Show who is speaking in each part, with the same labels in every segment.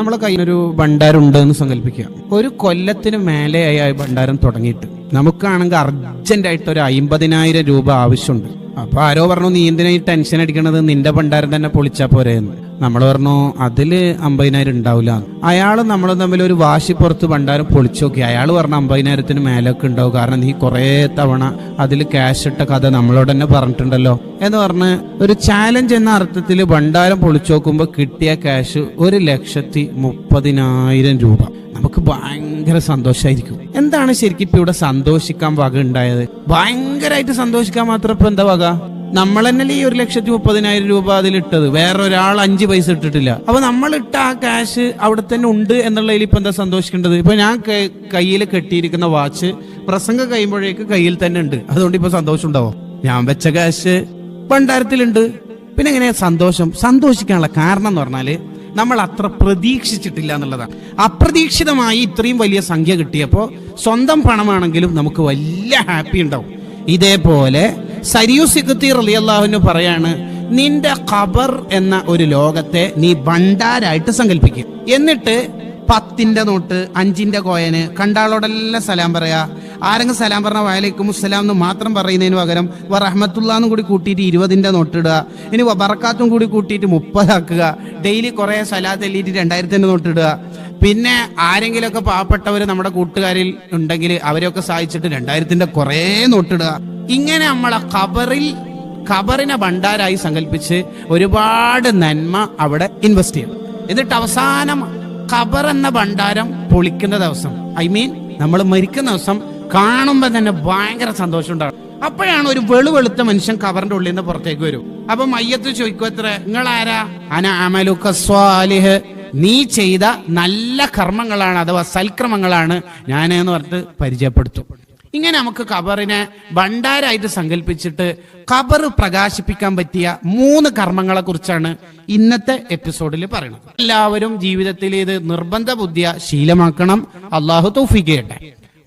Speaker 1: നമ്മളെ കയ്യിലൊരു ഭണ്ഡാരം ഉണ്ട് എന്ന് സങ്കല്പിക്കുക. ഒരു കൊല്ലത്തിന് മേലെയായി ആ ഭണ്ഡാരം തുടങ്ങിയിട്ട് നമുക്കാണെങ്കിൽ അർജന്റായിട്ട് ഒരു 50,000 രൂപ ആവശ്യമുണ്ട്. അപ്പൊ ആരോ പറഞ്ഞു, നീ എന്തിനാ ഈ ടെൻഷൻ അടിക്കണത്, നിന്റെ ഭണ്ഡാരം തന്നെ പൊളിച്ചാ പോരെയെന്ന്. നമ്മൾ പറഞ്ഞു അതില് 50,000 ഉണ്ടാവില്ല. അയാള് നമ്മൾ തമ്മിൽ ഒരു വാശി പുറത്ത് ഭണ്ഡാരം പൊളിച്ചു നോക്കി. അയാൾ പറഞ്ഞു 50,000 മേലൊക്കെ ഉണ്ടാവും, കാരണം നീ കുറെ തവണ അതിൽ ക്യാഷ് ഇട്ട കഥ നമ്മളോട് തന്നെ പറഞ്ഞിട്ടുണ്ടല്ലോ എന്ന് പറഞ്ഞ് ഒരു ചാലഞ്ച് എന്ന അർത്ഥത്തിൽ ഭണ്ഡാരം പൊളിച്ചു നോക്കുമ്പോൾ കിട്ടിയ ക്യാഷ് 1,30,000 രൂപ. നമുക്ക് ഭയങ്കര സന്തോഷമായിരിക്കും. എന്താണ് ശരിക്കും ഇപ്പൊ ഇവിടെ സന്തോഷിക്കാൻ വക ഉണ്ടായത്? ഭയങ്കരമായിട്ട് സന്തോഷിക്കാൻ മാത്രം ഇപ്പൊ എന്താ വക? നമ്മൾ തന്നെ ഈ 1,30,000 രൂപ അതിലിട്ടത്, വേറെ ഒരാൾ 5 പൈസ ഇട്ടിട്ടില്ല. അപ്പൊ നമ്മൾ ഇട്ട ആ ക്യാഷ് അവിടെ തന്നെ ഉണ്ട് എന്നുള്ളതിൽ ഇപ്പൊ എന്താ സന്തോഷിക്കേണ്ടത്? ഇപ്പൊ ഞാൻ കയ്യിൽ കെട്ടിയിരിക്കുന്ന വാച്ച് പ്രസംഗം കഴിയുമ്പോഴേക്ക് കയ്യിൽ തന്നെ ഉണ്ട്, അതുകൊണ്ട് ഇപ്പൊ സന്തോഷം ഉണ്ടാവും. ഞാൻ വെച്ച ക്യാഷ് ഭണ്ഡാരത്തിലുണ്ട്. പിന്നെ എങ്ങനെയാ സന്തോഷിക്കാനുള്ള കാരണം എന്ന് പറഞ്ഞാല് നമ്മൾ അത്ര പ്രതീക്ഷിച്ചിട്ടില്ല എന്നുള്ളതാണ്. അപ്രതീക്ഷിതമായി ഇത്രയും വലിയ സംഖ്യ കിട്ടിയപ്പോൾ സ്വന്തം പണമാണെങ്കിലും നമുക്ക് വലിയ ഹാപ്പി ഉണ്ടാവും. ഇതേപോലെ സരിയു സിഖ്തി റളിയല്ലാഹു അൻഹു പറയാണ്, നിന്റെ ഖബർ എന്ന ഒരു ലോകത്തെ നീ ഭണ്ഡാരായിട്ട് സങ്കല്പിക്കുക. എന്നിട്ട് 10ന്റെ നോട്ട്, 5ന്റെ കോയന് കണ്ടാളോടെല്ലാം സലാം പറയാ. ആരെങ്കിലും സലാം പറഞ്ഞ വഅലൈക്കും അസ്സലാം എന്ന് മാത്രം പറയുന്നതിന് പകരം റഹ്മത്തുള്ളാന്നും കൂടി കൂട്ടിയിട്ട് 20ന്റെ നോട്ട് ഇടുക. ഇനി ബറക്കാത്തും കൂടി കൂട്ടിയിട്ട് 30 ആക്കുക. ഡെയിലി കുറെ സലാത്ത് എല്ലിയിട്ട് 2000ന്റെ നോട്ട് ഇടുക. പിന്നെ ആരെങ്കിലുമൊക്കെ പാവപ്പെട്ടവർ നമ്മുടെ കൂട്ടുകാരിൽ ഉണ്ടെങ്കിൽ അവരെയൊക്കെ സഹായിച്ചിട്ട് 2000ന്റെ കുറെ നോട്ടിടുക. ഇങ്ങനെ നമ്മളെ ഖബറിനെ ഭണ്ഡാരായി സങ്കല്പിച്ച് ഒരുപാട് നന്മ അവിടെ ഇൻവെസ്റ്റ് ചെയ്യും. എന്നിട്ട് അവസാനം ഖബർ എന്ന ഭണ്ഡാരം പൊളിക്കുന്ന ദിവസം, നമ്മൾ മരിക്കുന്ന ദിവസം കാണുമ്പോ തന്നെ ഭയങ്കര സന്തോഷം ഉണ്ടാകും. അപ്പോഴാണ് ഒരു വെളുത്ത മനുഷ്യൻ ഖബറിന്റെ ഉള്ളിൽ നിന്ന് പുറത്തേക്ക് വരും. അപ്പൊ മയ്യത്ത് ചോദിക്കും, എത്ര നിങ്ങളാരാ? അന അമലുക സ്വാലിഹ്, നീ ചെയ്ത നല്ല കർമ്മങ്ങളാണ് അഥവാ സൽക്രമങ്ങളാണ് ഞാൻ എന്ന് പറഞ്ഞിട്ട് പരിചയപ്പെടുത്തും. ഇങ്ങനെ നമുക്ക് ഖബറിനെ ഭണ്ഡാരായിട്ട് സങ്കല്പിച്ചിട്ട് ഖബർ പ്രകാശിപ്പിക്കാൻ പറ്റിയ 3 കർമ്മങ്ങളെ കുറിച്ചാണ് ഇന്നത്തെ എപ്പിസോഡിൽ പറയുന്നത്. എല്ലാവരും ജീവിതത്തിൽ ഇത് നിർബന്ധ ബുദ്ധിയ ശീലമാക്കണം. അള്ളാഹു തൗഫീഖ് ചെയ്യട്ടെ.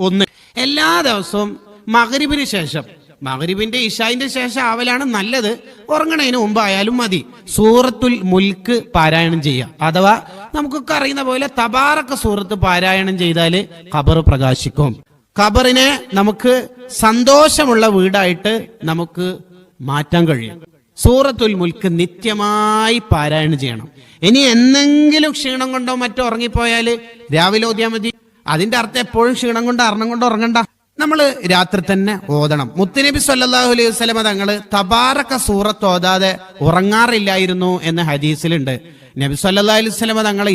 Speaker 1: 1, എല്ലാ ദിവസവും മഗ്‌രിബിന് ശേഷം, മഗ്‌രിബിന്റെ ഇശാഇന്റെ ശേഷം ആവലാണ് നല്ലത്, ഉറങ്ങണതിന് മുമ്പ് ആയാലും മതി, സൂറത്തുൽ മുൽക്ക് പാരായണം ചെയ്യുക. അഥവാ നമുക്കൊക്കെ അറിയുന്ന പോലെ തബാറക സൂറത്ത് പാരായണം ചെയ്താൽ ഖബർ പ്രകാശിക്കും. ഖബറിനെ നമുക്ക് സന്തോഷമുള്ള വീടായിട്ട് നമുക്ക് മാറ്റാൻ കഴിയും. സൂറത്തുൽ മുൽക്ക് നിത്യമായി പാരായണം ചെയ്യണം. ഇനി എന്തെങ്കിലും ക്ഷീണം കൊണ്ടോ മറ്റോ ഉറങ്ങിപ്പോയാൽ രാവിലെ ഓതിയാൽ മതി. അതിന്റെ അർത്ഥം എപ്പോഴും ക്ഷീണം കൊണ്ടോ അർണം കൊണ്ടോ ഉറങ്ങണ്ട, നമ്മൾ രാത്രി തന്നെ ഓതണം. മുത്തുനബി സല്ലല്ലാഹു അലൈഹി വസല്ലമ തങ്ങള് തബാറക സൂറത്ത് ഓതാതെ ഉറങ്ങാറില്ലായിരുന്നു എന്ന ഹദീസിലുണ്ട്. നബി സല്ലല്ലാഹു അലൈഹി വസല്ലമ തങ്ങളെ